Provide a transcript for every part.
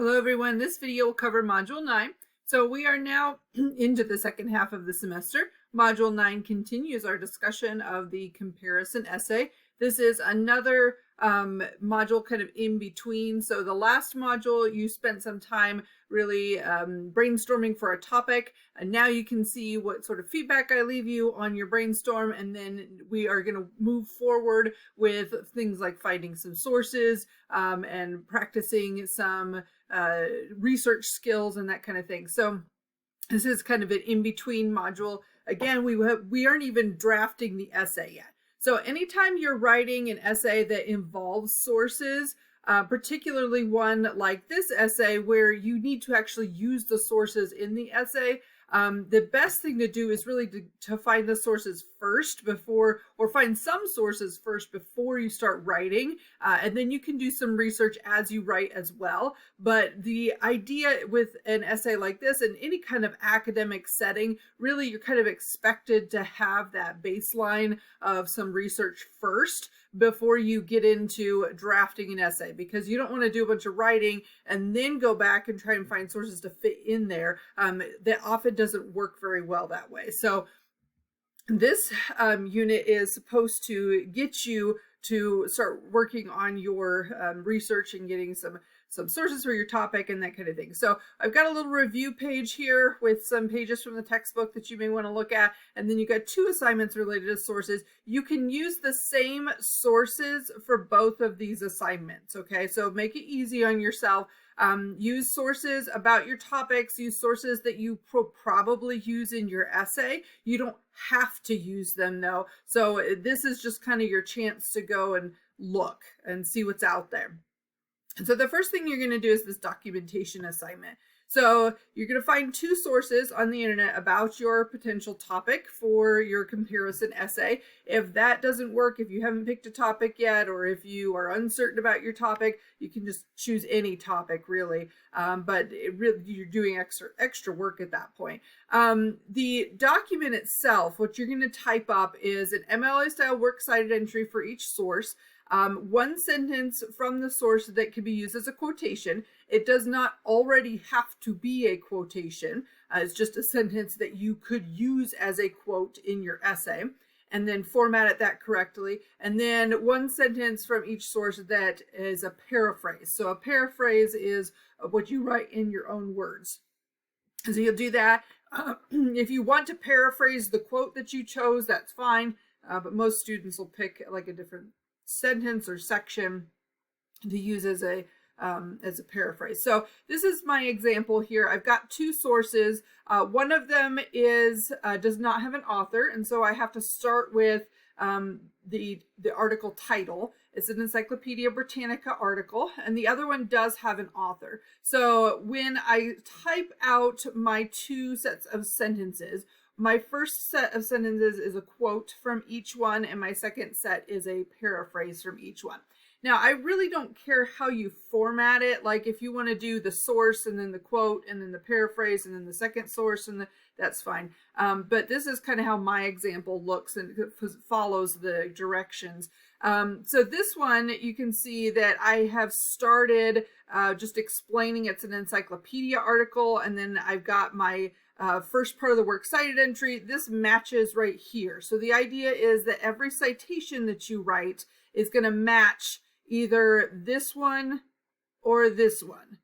Hello everyone, this video will cover Module 9. So we are now into the second half of the semester. Module 9 continues our discussion of the comparison essay. This is another module kind of in between. So the last module, you spent some time really brainstorming for a topic, and now you can see what sort of feedback I leave you on your brainstorm, and then we are going to move forward with things like finding some sources and practicing some research skills and that kind of thing. So this is kind of an in-between module. Again, we aren't even drafting the essay yet. So anytime you're writing an essay that involves sources, particularly one like this essay where you need to actually use the sources in the essay, the best thing to do is really to find the sources first before, or find some sources first before you start writing, and then you can do some research as you write as well. But the idea with an essay like this, in any kind of academic setting, really you're kind of expected to have that baseline of some research first before you get into drafting an essay, because you don't want to do a bunch of writing and then go back and try and find sources to fit in there. That often doesn't work very well that way. So this unit is supposed to get you to start working on your research and getting some sources for your topic and that kind of thing. So I've got a little review page here with some pages from the textbook that you may want to look at, and then you've got 2 assignments related to sources. You can use the same sources for both of these assignments, okay? So make it easy on yourself. Use sources about your topics, use sources that you probably use in your essay. You don't have to use them though. So this is just kind of your chance to go and look and see what's out there. And so the first thing you're going to do is this documentation assignment. So you're going to find 2 sources on the internet about your potential topic for your comparison essay. If that doesn't work, if you haven't picked a topic yet, or if you are uncertain about your topic, you can just choose any topic really. But you're doing extra work at that point. The document itself, what you're going to type up is an MLA style works cited entry for each source. 1 sentence from the source that can be used as a quotation. It does not already have to be a quotation. It's just a sentence that you could use as a quote in your essay, and then format it that correctly. And then 1 sentence from each source that is a paraphrase. So a paraphrase is what you write in your own words. So you'll do that. If you want to paraphrase the quote that you chose, that's fine. But most students will pick like a different sentence or section to use as a paraphrase. So this is my example here. I've got 2 sources. One of them is does not have an author, and so I have to start with the article title. It's an Encyclopedia Britannica article, and the other one does have an author. So when I type out my 2 sets of sentences, my first set of sentences is a quote from each one, and my second set is a paraphrase from each one. Now, I really don't care how you format it. Like if you want to do the source and then the quote and then the paraphrase and then the second source, and that's fine. But this is kind of how my example looks and follows the directions. So this one, you can see that I have started just explaining it's an encyclopedia article, and then I've got my first part of the works cited entry. This matches right here. So the idea is that every citation that you write is going to match either this one or this one.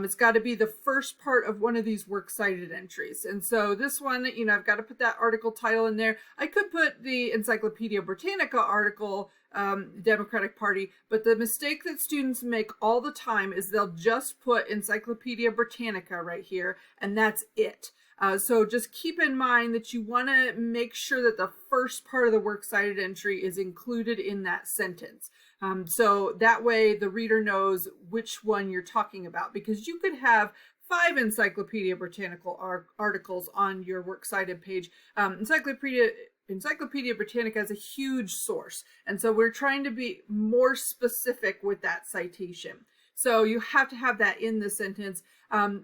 It's got to be the first part of one of these works cited entries. And so this one, you know, I've got to put that article title in there. I could put the Encyclopedia Britannica article, Democratic Party, but the mistake that students make all the time is they'll just put Encyclopedia Britannica right here, and that's it. So just keep in mind that you want to make sure that the first part of the works cited entry is included in that sentence. So that way the reader knows which one you're talking about, because you could have 5 Encyclopedia Britannica articles on your works cited page. Encyclopedia Britannica is a huge source, and so we're trying to be more specific with that citation. So you have to have that in the sentence.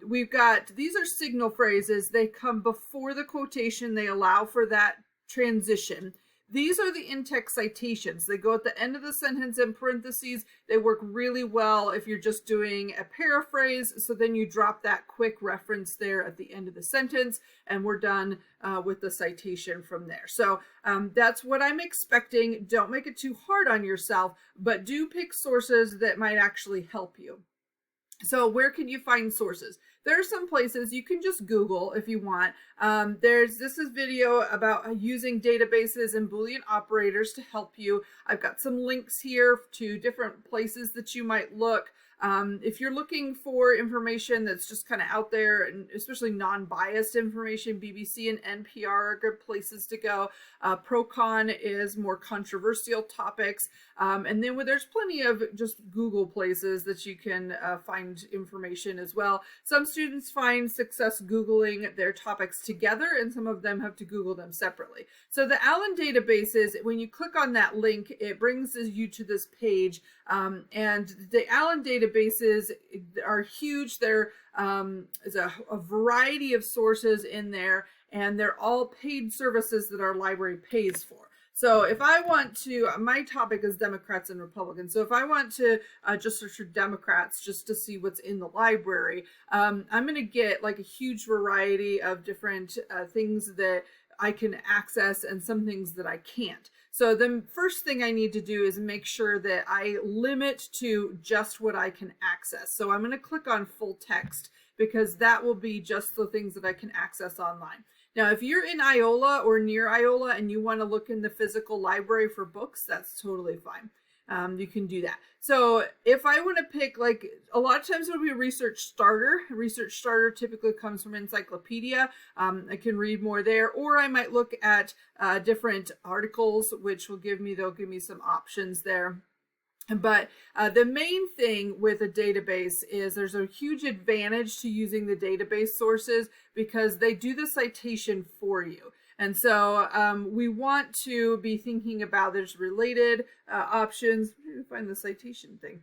We've got, these are signal phrases. They come before the quotation. They allow for that transition. These are the in-text citations. They go at the end of the sentence in parentheses. They work really well if you're just doing a paraphrase. So then you drop that quick reference there at the end of the sentence, and we're done with the citation from there. So that's what I'm expecting. Don't make it too hard on yourself, but do pick sources that might actually help you. So where can you find sources? There are some places you can just Google if you want. This is video about using databases and Boolean operators to help you. I've got some links here to different places that you might look. If you're looking for information that's just kind of out there, and especially non-biased information, BBC and NPR are good places to go. Procon is more controversial topics. And then there's plenty of just Google places that you can find information as well. Some students find success Googling their topics together, and some of them have to Google them separately. So the Allen databases, when you click on that link, it brings you to this page. And the Allen databases are huge. There is a variety of sources in there, and they're all paid services that our library pays for. So if I want to, my topic is Democrats and Republicans. So if I want to just search for Democrats just to see what's in the library, I'm going to get like a huge variety of different things that I can access and some things that I can't. So the first thing I need to do is make sure that I limit to just what I can access. So I'm going to click on full text because that will be just the things that I can access online. Now, if you're in Iola or near Iola and you want to look in the physical library for books, that's totally fine. You can do that. So if I want to pick, like, a lot of times it'll be a research starter. A research starter typically comes from encyclopedia. I can read more there, or I might look at different articles, which will they'll give me some options there. But the main thing with a database is there's a huge advantage to using the database sources because they do the citation for you. And so we want to be thinking about there's related options. I'm trying to find the citation thing.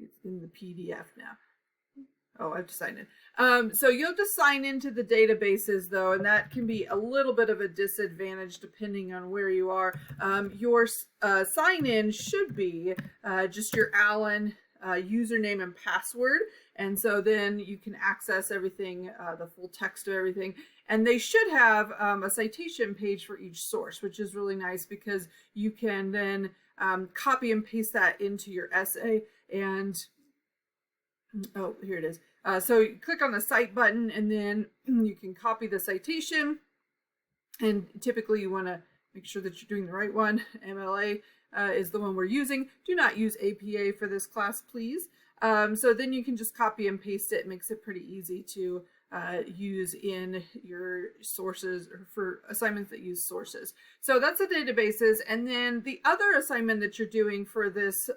It's in the PDF now. Oh, I have to sign in. So you'll just sign into the databases though, and that can be a little bit of a disadvantage depending on where you are. Your sign in should be just your Allen username and password. And so then you can access everything, the full text of everything. And they should have a citation page for each source, which is really nice because you can then copy and paste that into your essay. And oh, here it is. So you click on the cite button and then you can copy the citation. And typically you want to make sure that you're doing the right one. MLA is the one we're using. Do not use APA for this class, please. So then you can just copy and paste it. It makes it pretty easy to use in your sources or for assignments that use sources. So that's the databases. And then the other assignment that you're doing for this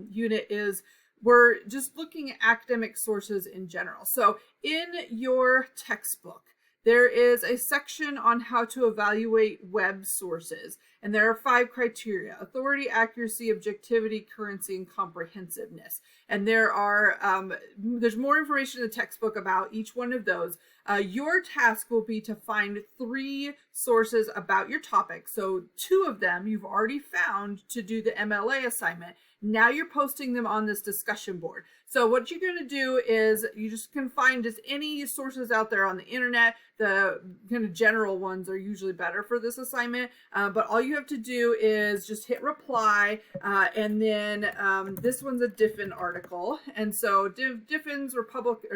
unit is we're just looking at academic sources in general. So in your textbook, there is a section on how to evaluate web sources. And there are 5 criteria: authority, accuracy, objectivity, currency, and comprehensiveness. And there's more information in the textbook about each one of those. Your task will be to find 3 sources about your topic. So 2 of them you've already found to do the MLA assignment. Now you're posting them on this discussion board. So what you're going to do is you just can find just any sources out there on the internet. The kind of general ones are usually better for this assignment. But all you have to do is just hit reply. And then this one's a Diffin article. And so Diffin's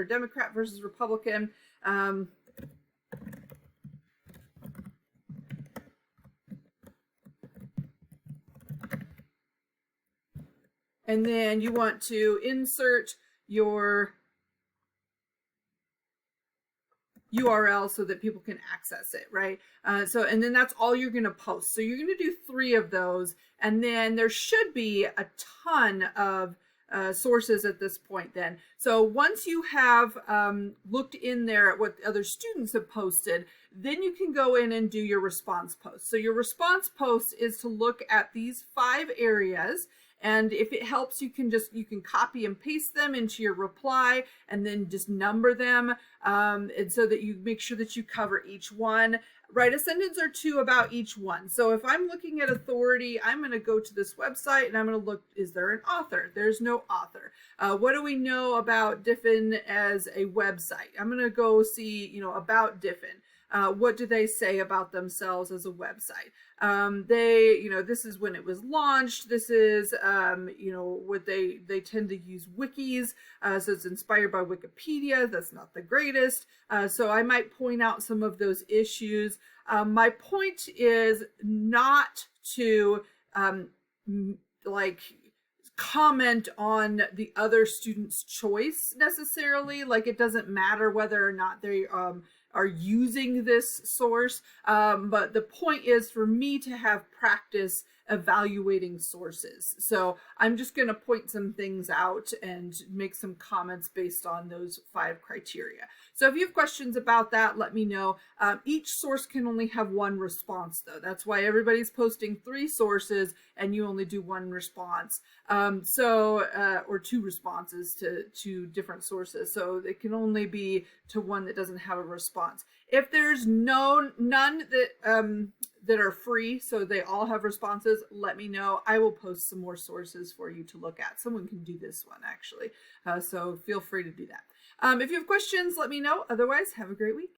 Democrat versus Republican. And then you want to insert your URL so that people can access it, right? And then that's all you're going to post. So you're going to do 3 of those. And then there should be a ton of sources at this point then. So once you have looked in there at what other students have posted, then you can go in and do your response post. So your response post is to look at these 5 areas. And if it helps, you can copy and paste them into your reply and then just number them. And so that you make sure that you cover each one. write a sentence or two about each one. So if I'm looking at authority, I'm going to go to this website and I'm going to look, is there an author? There's no author. What do we know about Diffin as a website? I'm going to go see, about Diffin. What do they say about themselves as a website? This is when it was launched. This is, what they tend to use wikis. So it's inspired by Wikipedia. That's not the greatest. So I might point out some of those issues. My point is not to, comment on the other student's choice necessarily. Like, it doesn't matter whether or not they, are using this source. But the point is for me to have practice evaluating sources. So I'm just going to point some things out and make some comments based on those 5 criteria. So if you have questions about that, let me know. Each source can only have 1 response though. That's why everybody's posting 3 sources and you only do 1 response. Or 2 responses to different sources. So it can only be to one that doesn't have a response. If there's none that are free, so they all have responses, let me know. I will post some more sources for you to look at. Someone can do this one actually. So feel free to do that. If you have questions, let me know. Otherwise, have a great week.